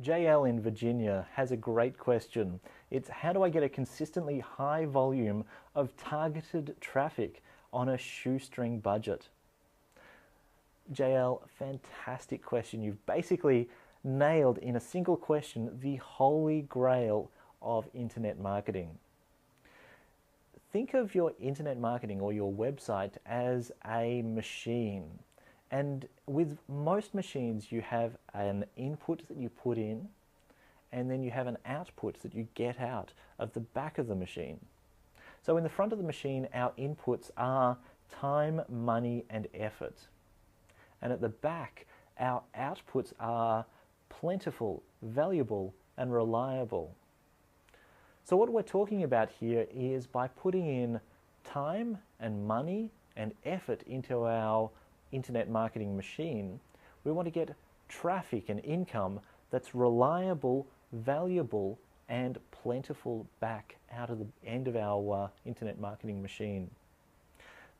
JL in Virginia has a great question. It's how do I get a consistently high volume of targeted traffic on a shoestring budget? JL, fantastic question. You've basically nailed in a single question the holy grail of internet marketing. Think of your internet marketing or your website as a machine. And with most machines, you have an input that you put in, and then you have an output that you get out of the back of the machine. So in the front of the machine, our inputs are time, money, and effort. And at the back, our outputs are plentiful, valuable, and reliable. So what we're talking about here is by putting in time and money and effort into our internet marketing machine, we want to get traffic and income that's reliable, valuable, and plentiful back out of the end of our internet marketing machine.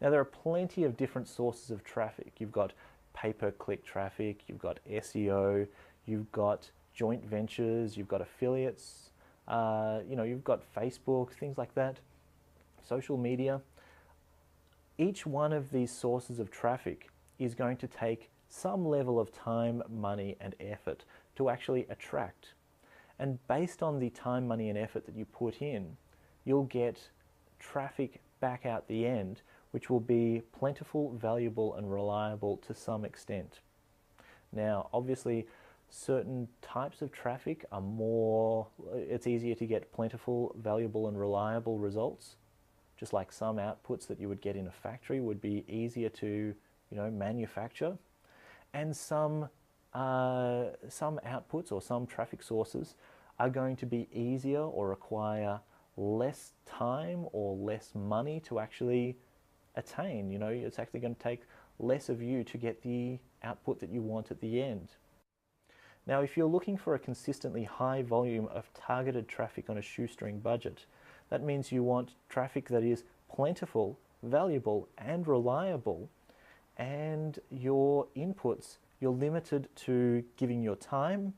Now, there are plenty of different sources of traffic. You've got pay-per-click traffic, you've got SEO, you've got joint ventures, you've got affiliates, you've got Facebook, things like that, social media. Each one of these sources of traffic is going to take some level of time, money, and effort to actually attract. And based on the time, money, and effort that you put in, you'll get traffic back out the end, which will be plentiful, valuable, and reliable to some extent. Now, obviously, certain types of traffic are it's easier to get plentiful, valuable, and reliable results. Just like some outputs that you would get in a factory would be easier to manufacture, and some outputs or some traffic sources are going to be easier or require less time or less money to actually attain. It's actually going to take less of you to get the output that you want at the end. Now, if you're looking for a consistently high volume of targeted traffic on a shoestring budget, that means you want traffic that is plentiful, valuable, and reliable, and your inputs, you're limited to giving your time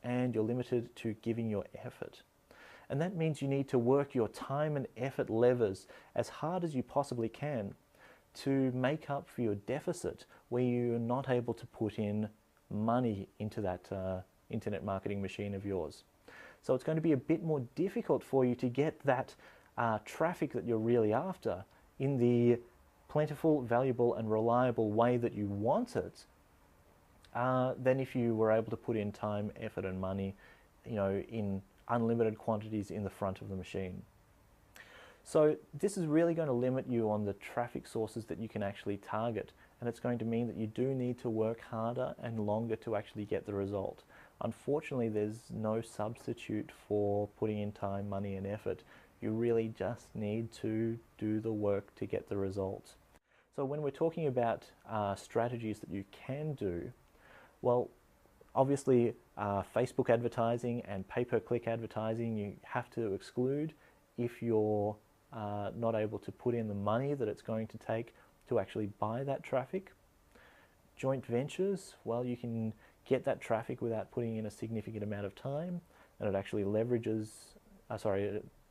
and you're limited to giving your effort. And that means you need to work your time and effort levers as hard as you possibly can to make up for your deficit where you're not able to put in money into that internet marketing machine of yours. So it's going to be a bit more difficult for you to get that traffic that you're really after in the plentiful, valuable, and reliable way that you want it than if you were able to put in time, effort, and money, in unlimited quantities in the front of the machine. So this is really going to limit you on the traffic sources that you can actually target, and it's going to mean that you do need to work harder and longer to actually get the result. Unfortunately, there's no substitute for putting in time, money, and effort. You really just need to do the work to get the results. So when we're talking about strategies that you can do, well, obviously Facebook advertising and pay-per-click advertising you have to exclude if you're not able to put in the money that it's going to take to actually buy that traffic. Joint ventures, well, you can get that traffic without putting in a significant amount of time, and it actually leverages,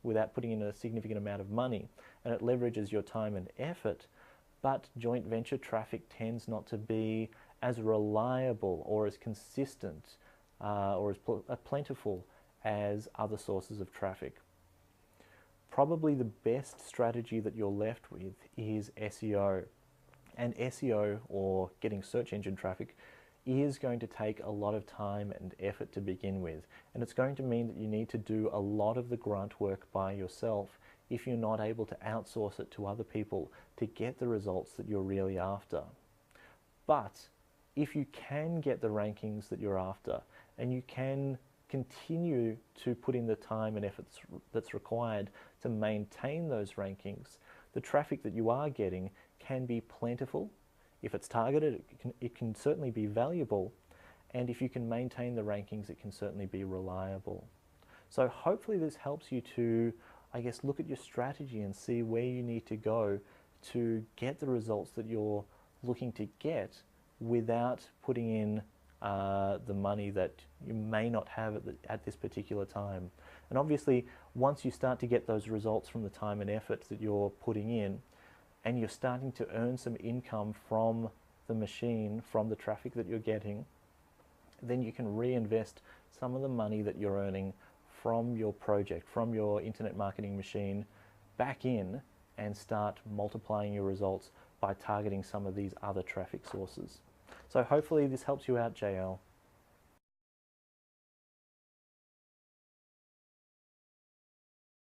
without putting in a significant amount of money, and it leverages your time and effort. But joint venture traffic tends not to be as reliable or as consistent or as plentiful as other sources of traffic. Probably the best strategy that you're left with is SEO. And SEO, or getting search engine traffic, is going to take a lot of time and effort to begin with. And it's going to mean that you need to do a lot of the grunt work by yourself if you're not able to outsource it to other people to get the results that you're really after. But if you can get the rankings that you're after, and you can continue to put in the time and effort that's required to maintain those rankings, the traffic that you are getting can be plentiful. If it's targeted, it can certainly be valuable, and if you can maintain the rankings, it can certainly be reliable. So hopefully this helps you to, look at your strategy and see where you need to go to get the results that you're looking to get without putting in the money that you may not have at this particular time. And obviously, once you start to get those results from the time and effort that you're putting in, and you're starting to earn some income from the machine, from the traffic that you're getting, then you can reinvest some of the money that you're earning from your project, from your internet marketing machine, back in and start multiplying your results by targeting some of these other traffic sources. So hopefully this helps you out, JL.